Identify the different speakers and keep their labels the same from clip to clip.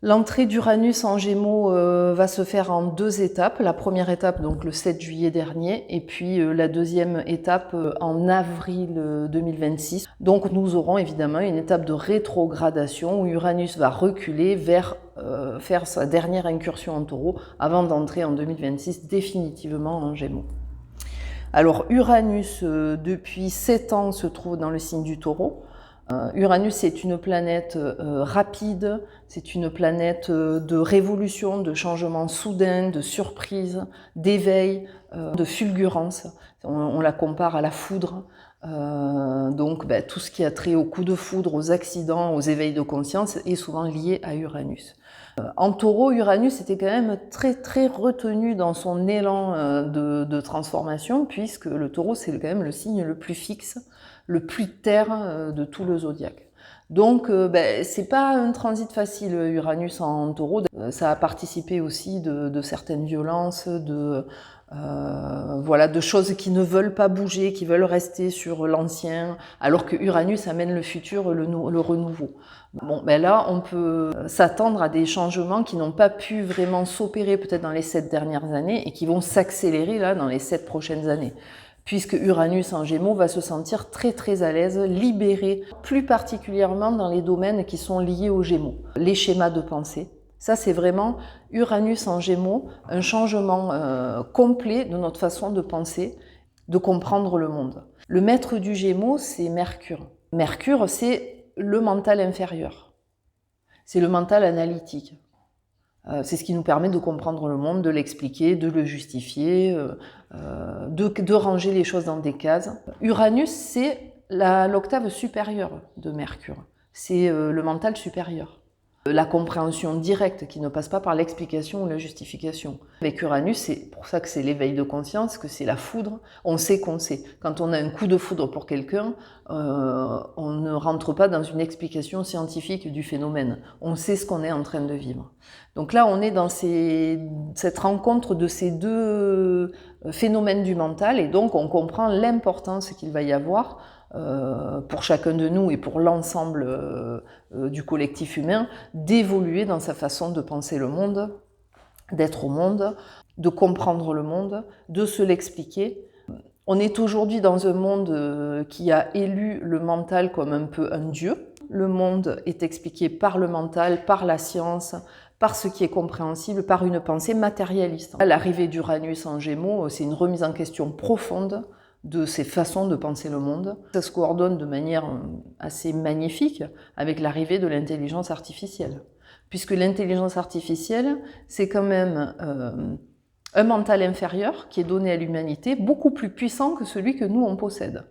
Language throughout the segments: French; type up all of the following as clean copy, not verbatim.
Speaker 1: L'entrée d'Uranus en Gémeaux va se faire en 2 étapes. La première étape, donc le 7 juillet dernier, et puis la deuxième étape en avril 2026. Donc nous aurons évidemment une étape de rétrogradation où Uranus va reculer vers faire sa dernière incursion en Taureau avant d'entrer en 2026 définitivement en Gémeaux. Alors Uranus, depuis 7 ans, se trouve dans le signe du Taureau. Uranus, c'est une planète rapide, c'est une planète de révolution, de changement soudain, de surprise, d'éveil, de fulgurance. On la compare à la foudre. Donc tout ce qui a trait aux coups de foudre, aux accidents, aux éveils de conscience est souvent lié à Uranus. En Taureau, Uranus était quand même très très retenu dans son élan de transformation, puisque le Taureau, c'est quand même le signe le plus fixe, le plus terre de tout le zodiaque. Donc c'est pas un transit facile, Uranus en Taureau. Ça a participé aussi de certaines violences, voilà, de choses qui ne veulent pas bouger, qui veulent rester sur l'ancien, alors que Uranus amène le futur, le renouveau. Bon, là, on peut s'attendre à des changements qui n'ont pas pu vraiment s'opérer peut-être dans les 7 dernières années et qui vont s'accélérer là dans les 7 prochaines années. Puisque Uranus en Gémeaux va se sentir très très à l'aise, libéré, plus particulièrement dans les domaines qui sont liés aux Gémeaux. Les schémas de pensée. Ça, c'est vraiment Uranus en Gémeaux, un changement complet de notre façon de penser, de comprendre le monde. Le maître du Gémeaux, c'est Mercure. Mercure, c'est le mental inférieur. C'est le mental analytique. C'est ce qui nous permet de comprendre le monde, de l'expliquer, de le justifier, de ranger les choses dans des cases. Uranus, c'est l'octave supérieure de Mercure. C'est le mental supérieur. La compréhension directe qui ne passe pas par l'explication ou la justification. Avec Uranus, c'est pour ça que c'est l'éveil de conscience, que c'est la foudre. On sait qu'on sait. Quand on a un coup de foudre pour quelqu'un, on ne rentre pas dans une explication scientifique du phénomène. On sait ce qu'on est en train de vivre. Donc là, on est dans cette rencontre de ces deux phénomènes du mental, et donc on comprend l'importance qu'il va y avoir pour chacun de nous et pour l'ensemble du collectif humain, d'évoluer dans sa façon de penser le monde, d'être au monde, de comprendre le monde, de se l'expliquer. On est aujourd'hui dans un monde qui a élu le mental comme un peu un dieu. Le monde est expliqué par le mental, par la science, par ce qui est compréhensible, par une pensée matérialiste. L'arrivée d'Uranus en Gémeaux, c'est une remise en question profonde de ces façons de penser le monde. Ça se coordonne de manière assez magnifique avec l'arrivée de l'intelligence artificielle. Puisque l'intelligence artificielle, c'est quand même un mental inférieur qui est donné à l'humanité, beaucoup plus puissant que celui que nous, on possède.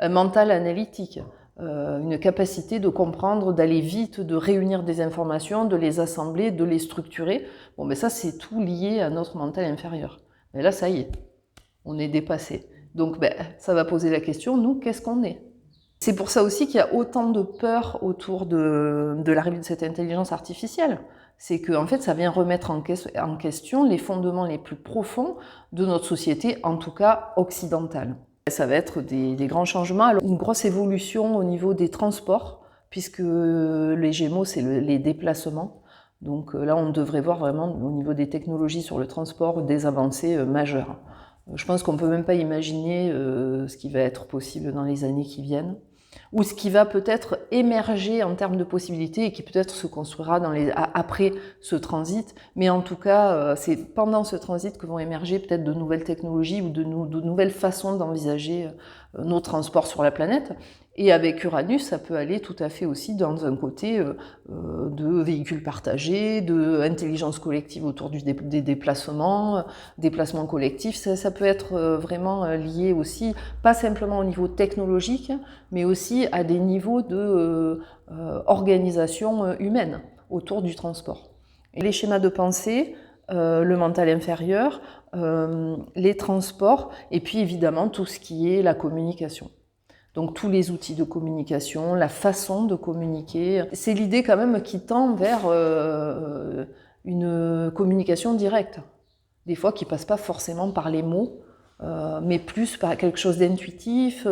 Speaker 1: Un mental analytique, une capacité de comprendre, d'aller vite, de réunir des informations, de les assembler, de les structurer. Bon, ça, c'est tout lié à notre mental inférieur. Mais là, ça y est, on est dépassé. Donc ça va poser la question, nous, qu'est-ce qu'on est? C'est pour ça aussi qu'il y a autant de peur autour de l'arrivée de cette intelligence artificielle. C'est que en fait, ça vient remettre en question les fondements les plus profonds de notre société, en tout cas occidentale. Ça va être des grands changements, alors, une grosse évolution au niveau des transports, puisque les Gémeaux, c'est les déplacements. Donc là, on devrait voir vraiment au niveau des technologies sur le transport des avancées majeures. Je pense qu'on ne peut même pas imaginer ce qui va être possible dans les années qui viennent, ou ce qui va peut-être émerger en termes de possibilités et qui peut-être se construira après ce transit. Mais en tout cas, c'est pendant ce transit que vont émerger peut-être de nouvelles technologies ou de nouvelles façons d'envisager nos transports sur la planète. Et avec Uranus, ça peut aller tout à fait aussi dans un côté de véhicules partagés, d'intelligence collective autour des déplacements collectifs. Ça peut être vraiment lié aussi, pas simplement au niveau technologique, mais aussi à des niveaux d'organisation humaine autour du transport. Et les schémas de pensée, le mental inférieur, les transports, et puis évidemment tout ce qui est la communication. Donc tous les outils de communication, la façon de communiquer. C'est l'idée quand même qui tend vers une communication directe. Des fois qui passe pas forcément par les mots, mais plus par quelque chose d'intuitif.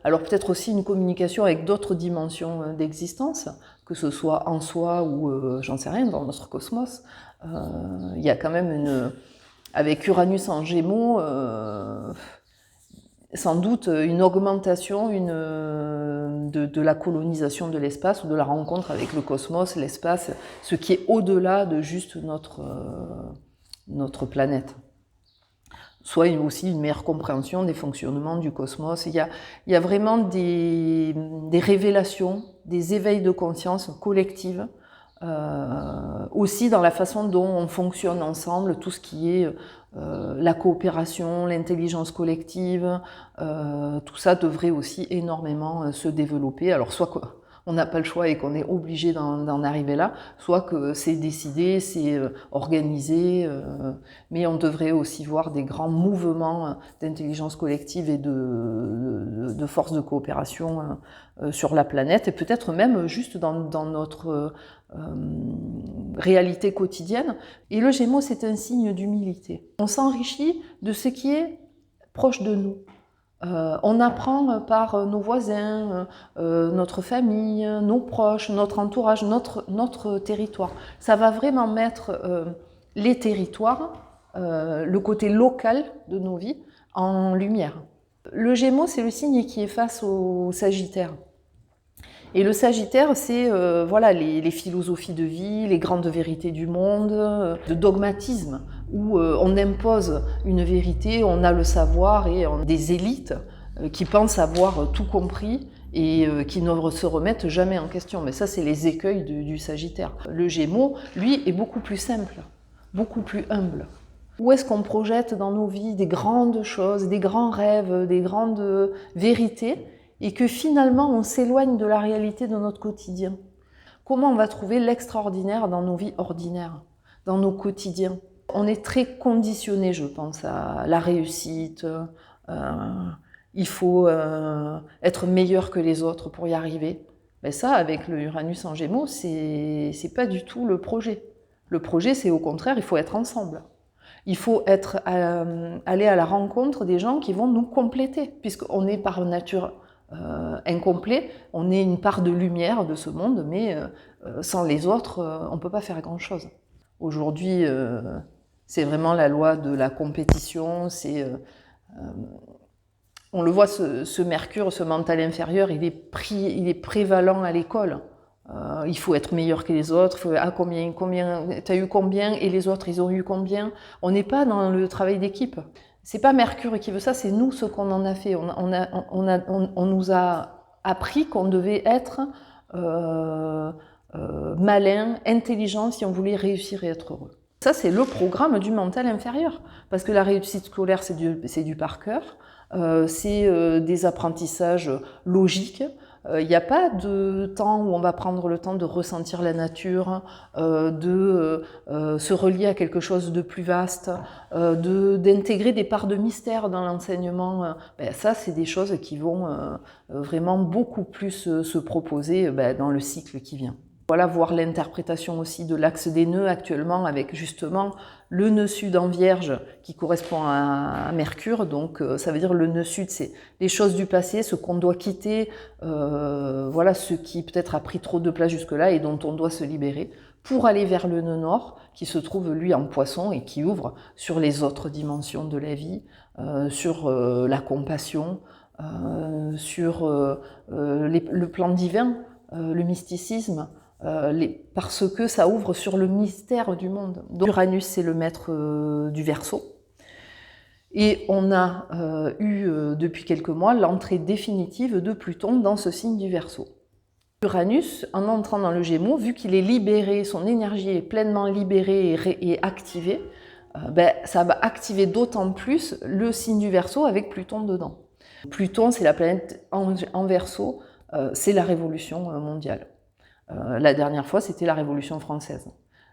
Speaker 1: Alors peut-être aussi une communication avec d'autres dimensions d'existence, que ce soit en soi ou, j'en sais rien, dans notre cosmos. Il y a quand même avec Uranus en Gémeaux, sans doute une augmentation de la colonisation de l'espace ou de la rencontre avec le cosmos, l'espace, ce qui est au-delà de juste notre planète. Soit aussi une meilleure compréhension des fonctionnements du cosmos. Il y a vraiment des révélations, des éveils de conscience collectives, aussi dans la façon dont on fonctionne ensemble, tout ce qui est la coopération, l'intelligence collective, tout ça devrait aussi énormément se développer. Alors soit on n'a pas le choix et qu'on est obligé d'en arriver là, soit que c'est décidé, c'est organisé, mais on devrait aussi voir des grands mouvements d'intelligence collective et de force de coopération sur la planète, et peut-être même juste dans notre réalité quotidienne. Et le Gémeaux, c'est un signe d'humilité. On s'enrichit de ce qui est proche de nous. On apprend par nos voisins, notre famille, nos proches, notre entourage, notre territoire. Ça va vraiment mettre les territoires, le côté local de nos vies, en lumière. Le Gémeaux, c'est le signe qui est face au Sagittaire. Et le Sagittaire, c'est voilà, les philosophies de vie, les grandes vérités du monde, de dogmatisme, où on impose une vérité, on a le savoir, et on a des élites qui pensent avoir tout compris et qui ne se remettent jamais en question. Mais ça, c'est les écueils du Sagittaire. Le Gémeaux, lui, est beaucoup plus simple, beaucoup plus humble. Où est-ce qu'on projette dans nos vies des grandes choses, des grands rêves, des grandes vérités, et que finalement on s'éloigne de la réalité de notre quotidien? Comment on va trouver l'extraordinaire dans nos vies ordinaires, dans nos quotidiens? On est très conditionné, je pense, à la réussite. Il faut être meilleur que les autres pour y arriver. Mais ça, avec le Uranus en Gémeaux, c'est pas du tout le projet. Le projet, c'est au contraire, il faut être ensemble. Il faut aller à la rencontre des gens qui vont nous compléter, puisqu'on est par nature incomplet, on est une part de lumière de ce monde, mais sans les autres, on ne peut pas faire grand-chose. Aujourd'hui, c'est vraiment la loi de la compétition, on le voit, ce Mercure, ce mental inférieur, il est prévalent à l'école. Il faut être meilleur que les autres, combien t'as eu combien, et les autres, ils ont eu combien. On n'est pas dans le travail d'équipe. C'est pas Mercure qui veut ça, c'est nous ce qu'on en a fait. On nous a appris qu'on devait être malin, intelligent si on voulait réussir et être heureux. Ça, c'est le programme du mental inférieur. Parce que la réussite scolaire, c'est du par cœur, c'est des apprentissages logiques. Il n'y a pas de temps où on va prendre le temps de ressentir la nature, de se relier à quelque chose de plus vaste, d'intégrer des parts de mystère dans l'enseignement. Ça, c'est des choses qui vont vraiment beaucoup plus se proposer dans le cycle qui vient. Voilà, voir l'interprétation aussi de l'axe des nœuds actuellement avec justement le nœud sud en Vierge qui correspond à Mercure. Donc ça veut dire le nœud sud, c'est les choses du passé, ce qu'on doit quitter, voilà, ce qui peut-être a pris trop de place jusque-là et dont on doit se libérer, pour aller vers le nœud nord qui se trouve lui en Poisson et qui ouvre sur les autres dimensions de la vie, sur la compassion, sur le plan divin, le mysticisme. Parce que ça ouvre sur le mystère du monde. Donc, Uranus, c'est le maître du Verseau. Et on a eu depuis quelques mois l'entrée définitive de Pluton dans ce signe du Verseau. Uranus, en entrant dans le Gémeaux, vu qu'il est libéré, son énergie est pleinement libérée et activée, ça va activer d'autant plus le signe du Verseau avec Pluton dedans. Pluton, c'est la planète en Verseau, c'est la révolution mondiale. La dernière fois, c'était la Révolution française.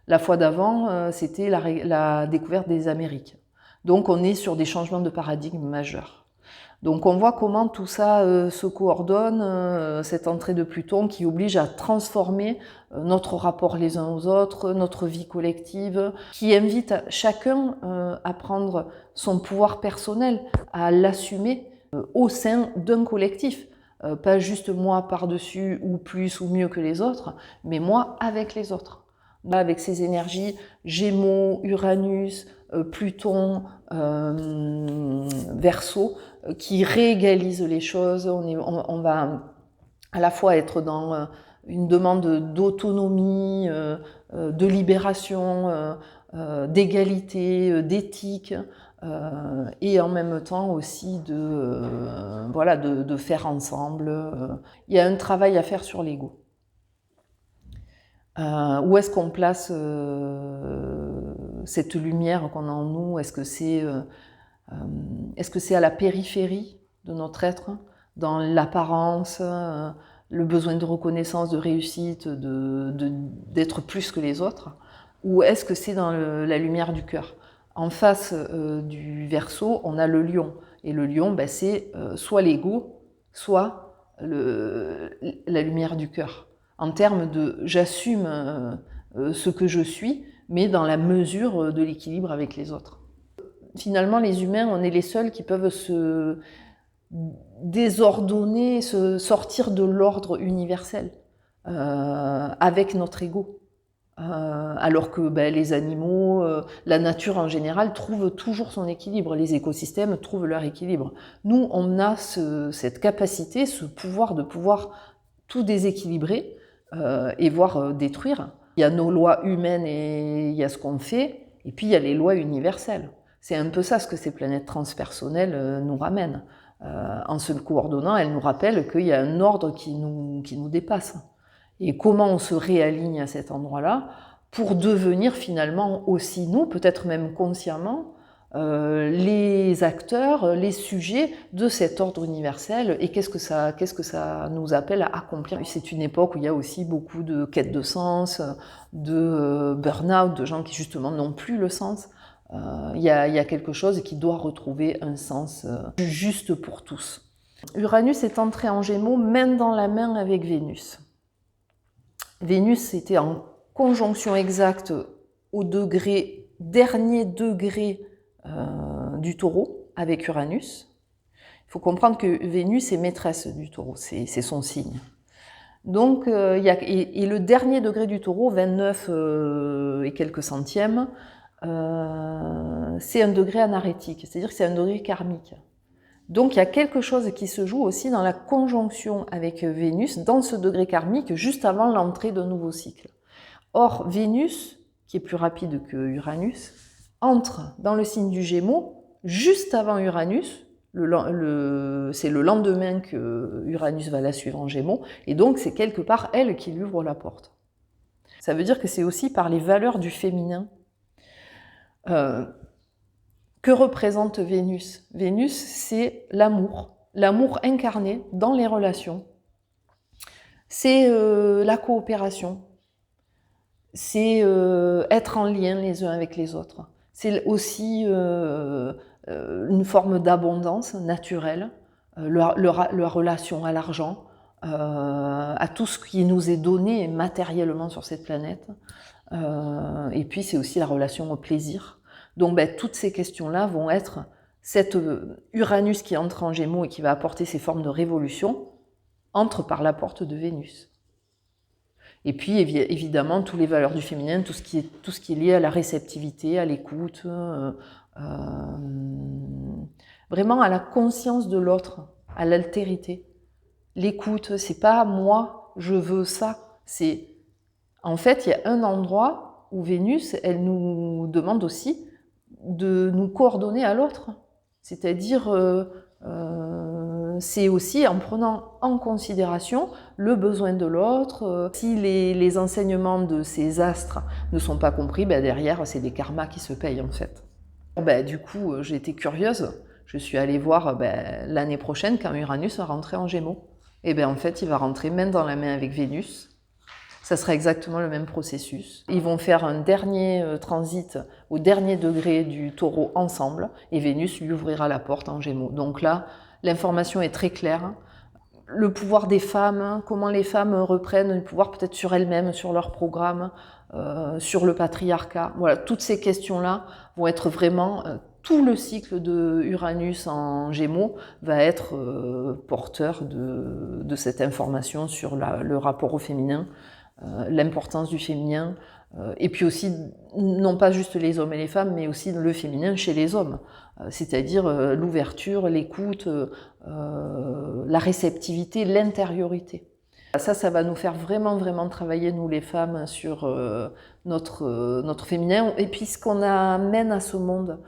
Speaker 1: La fois d'avant, c'était la découverte des Amériques. Donc on est sur des changements de paradigme majeurs. Donc on voit comment tout ça se coordonne, cette entrée de Pluton qui oblige à transformer notre rapport les uns aux autres, notre vie collective, qui invite chacun à prendre son pouvoir personnel, à l'assumer au sein d'un collectif. pas juste moi par-dessus ou plus ou mieux que les autres, mais moi avec les autres. Avec ces énergies Gémeaux, Uranus, Pluton, Verseau, qui réégalisent les choses. On va à la fois être dans une demande d'autonomie, de libération, d'égalité, d'éthique, et en même temps aussi de faire ensemble. Il y a un travail à faire sur l'ego. Où est-ce qu'on place cette lumière qu'on a en nous? Est-ce que c'est à la périphérie de notre être, dans l'apparence, le besoin de reconnaissance, de réussite, d'être plus que les autres? Ou est-ce que c'est dans la lumière du cœur? En face du Verseau, on a le lion. Et le lion, ben, c'est soit l'ego, soit la lumière du cœur. En termes de j'assume ce que je suis, mais dans la mesure de l'équilibre avec les autres. Finalement, les humains, on est les seuls qui peuvent se désordonner, se sortir de l'ordre universel avec notre ego. Alors que les animaux, la nature en général, trouve toujours son équilibre. Les écosystèmes trouvent leur équilibre. Nous, on a cette capacité, ce pouvoir de pouvoir tout déséquilibrer et voire détruire. Il y a nos lois humaines et il y a ce qu'on fait, et puis il y a les lois universelles. C'est un peu ça ce que ces planètes transpersonnelles nous ramènent. En se coordonnant, elles nous rappellent qu'il y a un ordre qui nous dépasse. Et comment on se réaligne à cet endroit-là pour devenir finalement aussi nous, peut-être même consciemment, les acteurs, les sujets de cet ordre universel, et qu'est-ce que ça nous appelle à accomplir. C'est une époque où il y a aussi beaucoup de quête de sens, de burn-out, de gens qui justement n'ont plus le sens. Il y a quelque chose qui doit retrouver un sens juste pour tous. Uranus est entré en Gémeaux main dans la main avec Vénus. Vénus était en conjonction exacte au dernier degré du Taureau avec Uranus. Il faut comprendre que Vénus est maîtresse du Taureau, c'est son signe. Donc, et le dernier degré du Taureau, 29 et quelques centièmes, c'est un degré anarétique, c'est-à-dire que c'est un degré karmique. Donc il y a quelque chose qui se joue aussi dans la conjonction avec Vénus, dans ce degré karmique, juste avant l'entrée d'un nouveau cycle. Or, Vénus, qui est plus rapide que Uranus, entre dans le signe du Gémeaux juste avant Uranus. C'est le lendemain que Uranus va la suivre en Gémeaux, et donc c'est quelque part elle qui lui ouvre la porte. Ça veut dire que c'est aussi par les valeurs du féminin. Que représente Vénus? Vénus, c'est l'amour incarné dans les relations. C'est la coopération. C'est être en lien les uns avec les autres. C'est aussi une forme d'abondance naturelle, la relation à l'argent, à tout ce qui nous est donné matériellement sur cette planète. Et puis c'est aussi la relation au plaisir. Donc toutes ces questions-là vont être cet Uranus qui entre en Gémeaux et qui va apporter ces formes de révolution, entre par la porte de Vénus. Et puis évidemment, toutes les valeurs du féminin, tout ce qui est lié à la réceptivité, à l'écoute, vraiment à la conscience de l'autre, à l'altérité. L'écoute, c'est pas moi, je veux ça, c'est... En fait, il y a un endroit où Vénus, elle nous demande aussi de nous coordonner à l'autre. C'est-à-dire, c'est aussi en prenant en considération le besoin de l'autre. Si les enseignements de ces astres ne sont pas compris, derrière, c'est des karmas qui se payent en fait. Du coup, j'ai été curieuse. Je suis allée voir l'année prochaine, quand Uranus va rentrer en Gémeaux. Et en fait, il va rentrer main dans la main avec Vénus. Ça sera exactement le même processus. Ils vont faire un dernier transit au dernier degré du Taureau ensemble, et Vénus lui ouvrira la porte en Gémeaux. Donc là, l'information est très claire. Le pouvoir des femmes, comment les femmes reprennent le pouvoir peut-être sur elles-mêmes, sur leur programme, sur le patriarcat. Voilà, toutes ces questions-là vont être vraiment tout le cycle de Uranus en Gémeaux va être porteur de cette information sur le rapport au féminin, l'importance du féminin, et puis aussi, non pas juste les hommes et les femmes, mais aussi le féminin chez les hommes, c'est-à-dire l'ouverture, l'écoute, la réceptivité, l'intériorité. Ça va nous faire vraiment, vraiment travailler, nous les femmes, sur notre féminin, et puis ce qu'on amène à ce monde.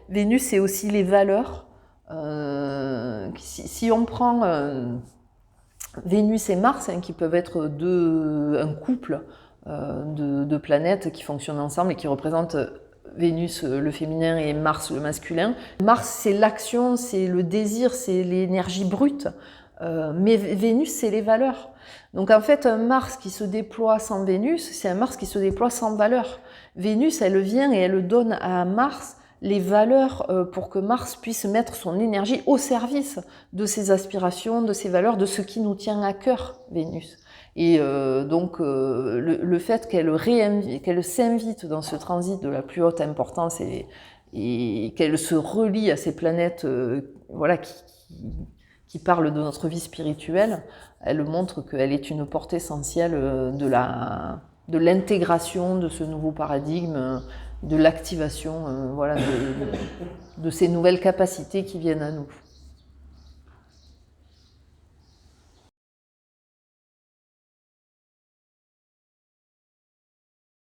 Speaker 1: Vénus, c'est aussi les valeurs. Si on prend Vénus et Mars, qui peuvent être un couple de planètes qui fonctionnent ensemble et qui représentent Vénus le féminin et Mars le masculin. Mars, c'est l'action, c'est le désir, c'est l'énergie brute. Mais Vénus, c'est les valeurs. Donc en fait, un Mars qui se déploie sans Vénus, c'est un Mars qui se déploie sans valeurs. Vénus, elle vient et elle donne à Mars les valeurs pour que Mars puisse mettre son énergie au service de ses aspirations, de ses valeurs, de ce qui nous tient à cœur, Vénus. Et donc le fait qu'elle s'invite dans ce transit de la plus haute importance et qu'elle se relie à ces planètes voilà, qui parlent de notre vie spirituelle, elle montre qu'elle est une porte essentielle de l'intégration de ce nouveau paradigme, de l'activation voilà, de ces nouvelles capacités qui viennent à nous.